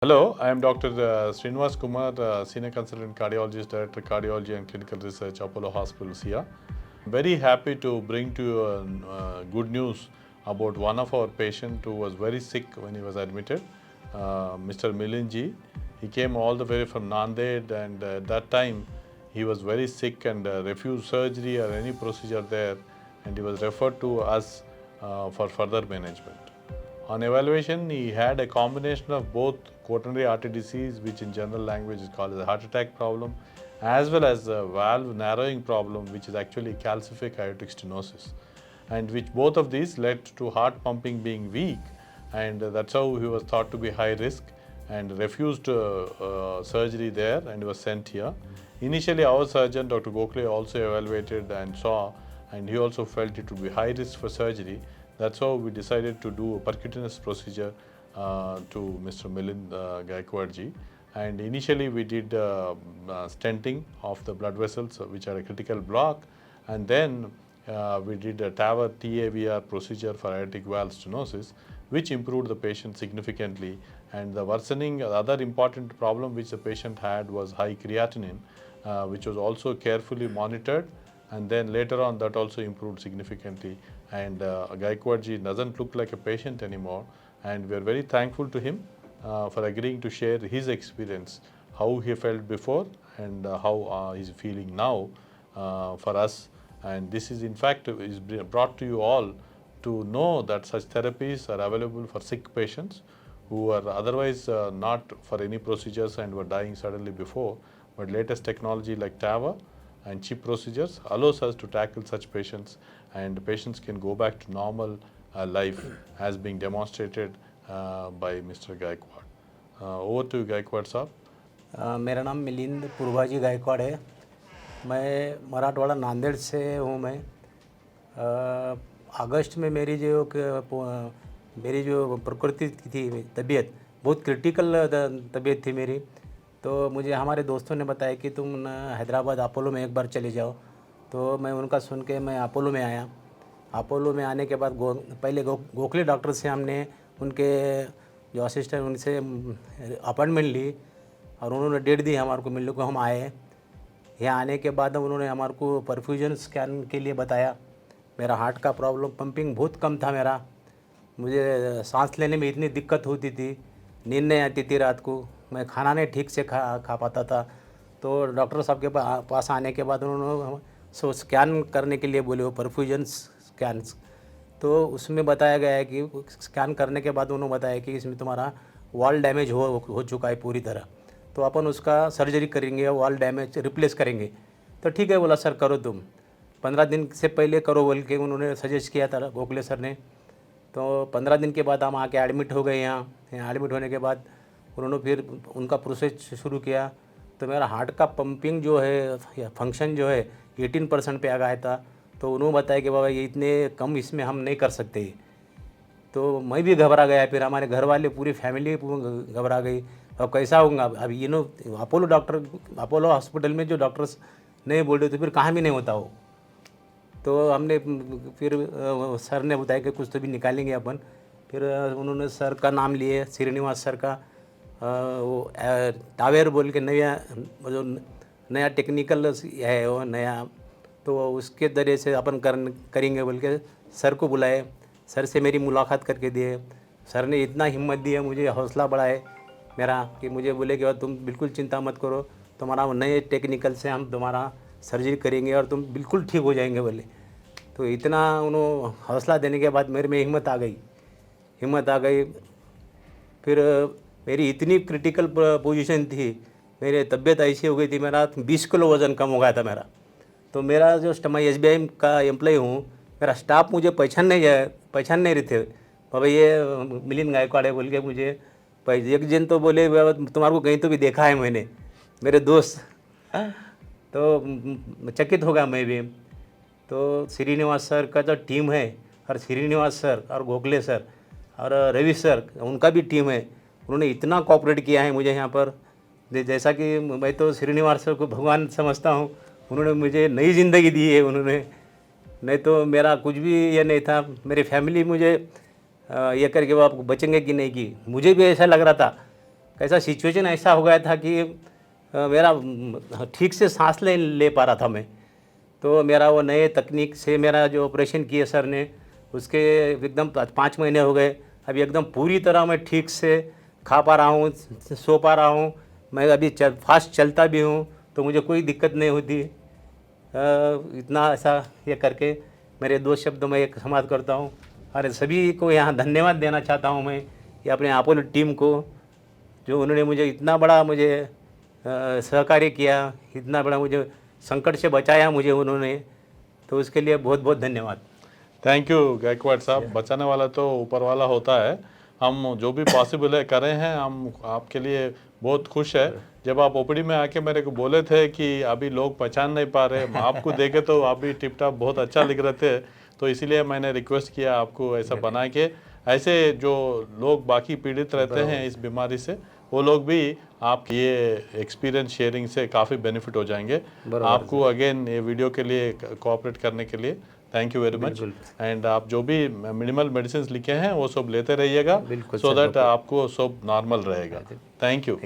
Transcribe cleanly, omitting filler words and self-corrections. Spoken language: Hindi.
Hello, I am Dr. Srinivas Kumar, Senior Consultant Cardiologist, Director Cardiology and Clinical Research, Apollo Hospitals here. Very happy to bring to you good news about one of our patients who was very sick when he was admitted, Mr. Milinji. He came all the way from Nanded, and at that time he was very sick and refused surgery or any procedure there, and he was referred to us for further management. On evaluation, he had a combination of both coronary artery disease, which in general language is called as a heart attack problem, as well as a valve narrowing problem, which is actually calcific aortic stenosis, and which both of these led to heart pumping being weak, and that's how he was thought to be high risk and refused surgery there and was sent here. Initially, our surgeon, Dr. Gokhale, also evaluated and saw, and he also felt it would be high risk for surgery. That's how we decided to do a percutaneous procedure to Mr. Milind Gaikwadji. And initially we did stenting of the blood vessels which are a critical block, and then we did a TAVR procedure for aortic valve stenosis, which improved the patient significantly. And the worsening, the other important problem which the patient had was high creatinine, which was also carefully monitored, and then later on that also improved significantly. And Gaikwadji doesn't look like a patient anymore, and we are very thankful to him for agreeing to share his experience, how he felt before and how he's feeling now for us. And this is in fact is brought to you all to know that such therapies are available for sick patients who are otherwise not for any procedures and were dying suddenly before. But latest technology like TAVR and cheap procedures allows us to tackle such patients, and patients can go back to normal life as being demonstrated by Mr. Gaikwad. Over to Gaikwad sir. मेरा नाम मिलिंद पुरभाजी गायकवाड़ है। मैं मराठवाड़ा नांदेड़ से हूँ। मैं अगस्त में मेरी जो प्रकृति थी, तबीयत बहुत क्रिटिकल तबीयत थी मेरी। तो मुझे हमारे दोस्तों ने बताया कि तुम हैदराबाद अपोलो में एक बार चले जाओ। तो मैं उनका सुन के मैं अपोलो में आया। अपोलो में आने के बाद पहले गोखले डॉक्टर से हमने उनके जो असिस्टेंट उनसे अपॉइंटमेंट ली और उन्होंने डेट दी हमारे को मिलने को। हम आए, यहाँ आने के बाद उन्होंने हमारे को परफ्यूजन स्कैन के लिए बताया। मेरा हार्ट का प्रॉब्लम, पंपिंग बहुत कम था मेरा। मुझे सांस लेने में इतनी दिक्कत होती थी, नींद नहीं आती थी रात को, मैं खाना नहीं ठीक से खा पाता था। तो डॉक्टर साहब के पास आने के बाद उन्होंने स्कैन करने के लिए बोले, वो परफ्यूजन स्कैन। तो उसमें बताया गया है कि स्कैन करने के बाद उन्होंने बताया कि इसमें तुम्हारा वॉल डैमेज हो चुका है पूरी तरह, तो अपन उसका सर्जरी करेंगे, वॉल डैमेज रिप्लेस करेंगे। तो ठीक है बोला, सर करो तुम, 15 दिन से पहले करो बोल के उन्होंने सजेस्ट किया था गोखले सर ने। तो 15 दिन के बाद हम आके एडमिट हो गए। यहाँ एडमिट होने के बाद उन्होंने फिर उनका प्रोसेस शुरू किया। तो मेरा हार्ट का पंपिंग जो है, फंक्शन जो है 18% पे आ गया था। तो उन्होंने बताया कि बाबा ये इतने कम इसमें हम नहीं कर सकते। तो मैं भी घबरा गया, फिर हमारे घर वाले पूरी फैमिली घबरा गई। अब कैसा होगा, अब अपोलो हॉस्पिटल में जो डॉक्टर्स नहीं बोल रहे तो फिर कहाँ भी नहीं होता हो। तो हमने फिर सर ने बताया कि कुछ तो भी निकालेंगे अपन। फिर उन्होंने सर का नाम लिए, श्रीनिवास सर का, वो टावेर बोल के नया टेक्निकल है वो नया, तो उसके ज़रिए से अपन करेंगे बोल के सर को बुलाए। सर से मेरी मुलाकात करके दिए। सर ने इतना हिम्मत दिया, मुझे हौसला बढ़ाए मेरा, कि मुझे बोले कि तुम बिल्कुल चिंता मत करो, तुम्हारा नए टेक्निकल से हम तुम्हारा सर्जरी करेंगे और तुम बिल्कुल ठीक हो जाएंगे बोले। तो इतना उन्होंने हौसला देने के बाद मेरे में हिम्मत आ गई। फिर मेरी इतनी क्रिटिकल पोजीशन थी, मेरी तबीयत ऐसी हो गई थी, मेरा 20 किलो वज़न कम हो गया था मेरा। तो मेरा जो मैं SBI का एम्प्लॉय हूँ, मेरा स्टाफ मुझे पहचान नहीं रहे थे। बाबा ये मिलिंद गायकवाड़ है बोल के मुझे एक जन तो बोले, तुम्हारे को कहीं तो भी देखा है मैंने, मेरे दोस्त। तो चकित होगा मैं भी। तो श्रीनिवास सर का जो टीम है, और श्रीनिवास सर और गोखले सर और रवि सर, उनका भी टीम है, उन्होंने इतना कोऑपरेट किया है मुझे यहाँ पर। जैसा कि मैं तो श्रीनिवास सर को भगवान समझता हूँ। उन्होंने मुझे नई ज़िंदगी दी है उन्होंने, नहीं तो मेरा कुछ भी ये नहीं था। मेरी फैमिली मुझे ये करके वो आप बचेंगे कि नहीं की, मुझे भी ऐसा लग रहा था कैसा सिचुएशन ऐसा हो गया था कि मेरा ठीक से सांस ले ले पा रहा था मैं। तो मेरा वो नए तकनीक से मेरा जो ऑपरेशन किए सर ने, उसके एकदम 5 महीने हो गए, अभी एकदम पूरी तरह मैं ठीक से खा पा रहा हूँ, सो पा रहा हूँ, मैं अभी फास्ट चलता भी हूँ, तो मुझे कोई दिक्कत नहीं होती। इतना ऐसा ये करके मेरे 2 शब्दों में एक समाप्त करता हूँ। और सभी को यहाँ धन्यवाद देना चाहता हूँ मैं कि अपने अपोलो टीम को, जो उन्होंने मुझे इतना बड़ा सहकार्य किया, इतना बड़ा मुझे संकट से बचाया मुझे उन्होंने, तो उसके लिए बहुत बहुत धन्यवाद। थैंक यू गायकवाड़ साहब। बचाने वाला तो ऊपर वाला होता है, हम जो भी पॉसिबल है कर रहे हैं। हम आपके लिए बहुत खुश है। जब आप ओपीडी में आके मेरे को बोले थे कि अभी लोग पहचान नहीं पा रहे, आपको देखे तो आप भी टिप टॉप बहुत अच्छा लिख रहे थे, तो इसीलिए मैंने रिक्वेस्ट किया आपको ऐसा बना के, ऐसे जो लोग बाकी पीड़ित रहते हैं इस बीमारी से, वो लोग भी आपकी ये एक्सपीरियंस शेयरिंग से काफ़ी बेनिफिट हो जाएंगे। आपको अगेन ये वीडियो के लिए कोऑपरेट करने के लिए thank you very much. And आप जो भी मिनिमल मेडिसिन लिखे हैं वो सब लेते रहिएगा, सो दैट आपको सब नॉर्मल रहेगा। Thank you.